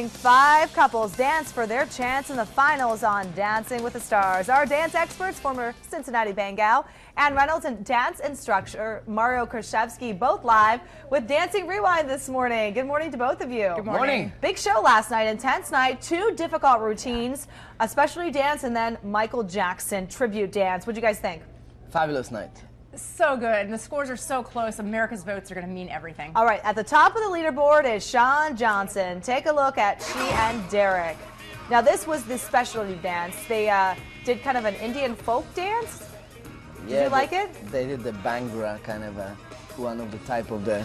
morning, 5 couples dance for their chance in the finals on Dancing with the Stars. Our dance experts, former Cincinnati Bengal, Ann Reynolds, and dance instructor Mario Krashevsky, both live with Dancing Rewind this morning. Good morning to both of you. Good morning. Big show last night, intense night, 2 difficult routines, a specialty dance and then Michael Jackson tribute dance. What'd you guys think? Fabulous night. So good. And the scores are so close. America's votes are going to mean everything. All right, at the top of the leaderboard is Shawn Johnson. Take a look at she and Derek. Now, this was the specialty dance. They did kind of an Indian folk dance. Did you like it? They did the Bhangra, kind of one of the type of the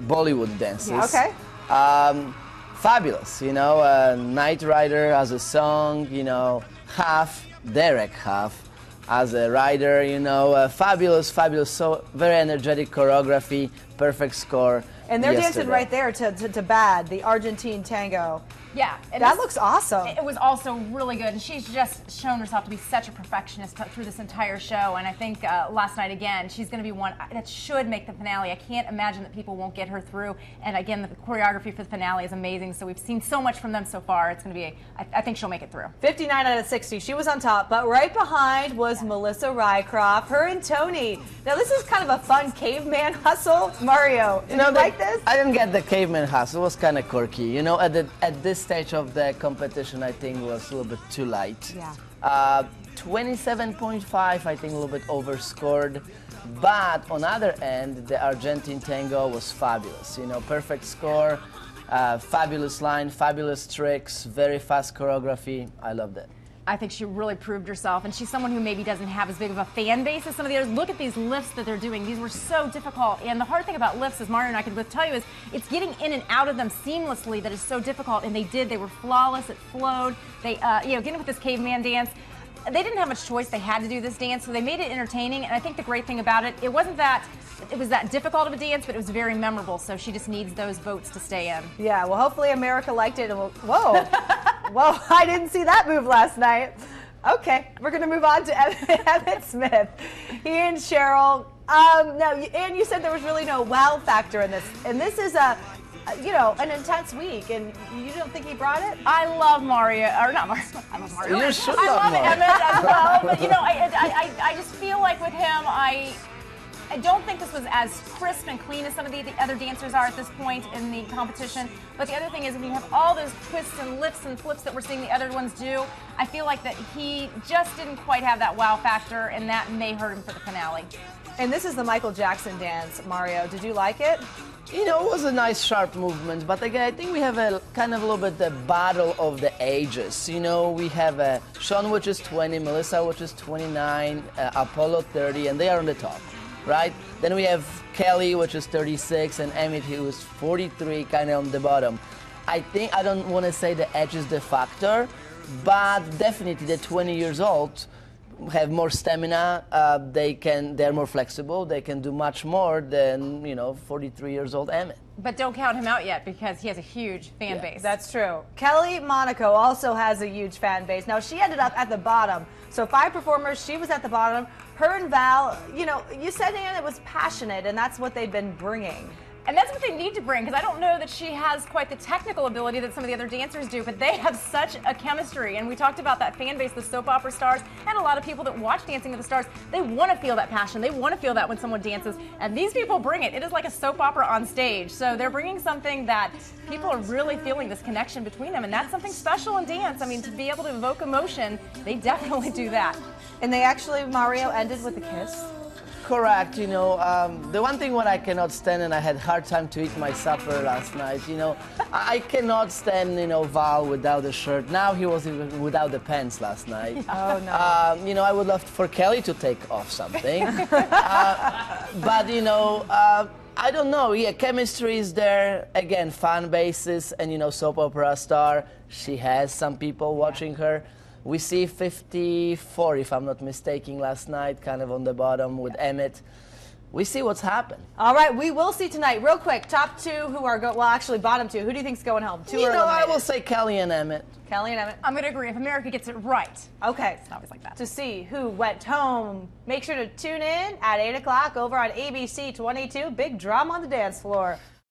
Bollywood dances. Yeah, okay. Fabulous, you know, Knight Rider as a song, you know, half, Derek half. As a rider, you know, fabulous, so very energetic choreography, perfect score. And they're dancing right there to Bad, the Argentine tango. Yeah. That looks awesome. It was also really good, and she's just shown herself to be such a perfectionist through this entire show, and I think last night again, she's going to be one that should make the finale. I can't imagine that people won't get her through, and again, the choreography for the finale is amazing, so we've seen so much from them so far. It's going to be, I think she'll make it through. 59 out of 60. She was on top, but right behind was Melissa Rycroft, her and Tony. Now, this is kind of a fun caveman hustle. Mario, did you like this? I didn't get the caveman hustle. It was kind of quirky. You know, at this stage of the competition, I think was a little bit too light. Yeah. 27.5, I think a little bit overscored. But on the other end, the Argentine tango was fabulous. You know, perfect score, fabulous line, fabulous tricks, very fast choreography. I loved it. I think she really proved herself, and she's someone who maybe doesn't have as big of a fan base as some of the others. Look at these lifts that they're doing. These were so difficult, and the hard thing about lifts, as Mario and I could both tell you, is it's getting in and out of them seamlessly that is so difficult, and they did. They were flawless. It flowed. They, you know, getting with this caveman dance, they didn't have much choice. They had to do this dance, so they made it entertaining, and I think the great thing about it, it wasn't that it was that difficult of a dance, but it was very memorable, so she just needs those votes to stay in. Yeah, well, hopefully America liked it. And whoa. Well, I didn't see that move last night. Okay, we're going to move on to Emmett Smith. He and Cheryl. Now, Ann, you said there was really no wow factor in this, and this is you know, an intense week, and you don't think he brought it? I love Mario, or not Mario. I love Mario. You should I love Mario. Emmett as well, but you know, I just feel like with him, I don't think this was as crisp and clean as some of the other dancers are at this point in the competition. But the other thing is, when you have all those twists and lifts and flips that we're seeing the other ones do, I feel like that he just didn't quite have that wow factor, and that may hurt him for the finale. And this is the Michael Jackson dance, Mario. Did you like it? You know, it was a nice, sharp movement, but again, I think we have a kind of a little bit the battle of the ages. You know, we have Shawn, which is 20, Melissa, which is 29, Apollo 30, and they are on the top, right? Then we have Kelly, which is 36, and Emmett, who is 43, kind of on the bottom. I think, I don't want to say the age is the factor, but definitely the 20 years old have more stamina, they're more flexible, they can do much more than, you know, 43 years old Emmett. But don't count him out yet, because he has a huge fan base. That's true. Kelly Monaco also has a huge fan base. Now, she ended up at the bottom. So 5 performers, she was at the bottom. Her and Val, you know, you said, Ann, it was passionate, and that's what they've been bringing. And that's what they need to bring, because I don't know that she has quite the technical ability that some of the other dancers do, but they have such a chemistry. And we talked about that fan base, the soap opera stars, and a lot of people that watch Dancing with the Stars, they want to feel that passion. They want to feel that when someone dances, and these people bring it. It is like a soap opera on stage. So they're bringing something that people are really feeling, this connection between them, and that's something special in dance. I mean, to be able to evoke emotion, they definitely do that. And they actually, Mario, ended with a kiss. Correct, you know, the one thing what I cannot stand, and I had hard time to eat my supper last night, you know, I cannot stand, you know, Val without a shirt. Now he was even without the pants last night. Oh, no. You know, I would love for Kelly to take off something. But, you know, I don't know, yeah, chemistry is there. Again, fan bases and, you know, soap opera star. She has some people watching her. We see 54, if I'm not mistaken, last night, kind of on the bottom with Emmett. We see what's happened. All right, we will see tonight. Real quick, top 2 who are well, actually bottom 2. Who do you think's going home? 2 you are know, eliminated. I will say Kelly and Emmett. Kelly and Emmett. I'm going to agree. If America gets it right. Okay. It's always like that. To see who went home, make sure to tune in at 8 o'clock over on ABC 22. Big drama on the dance floor.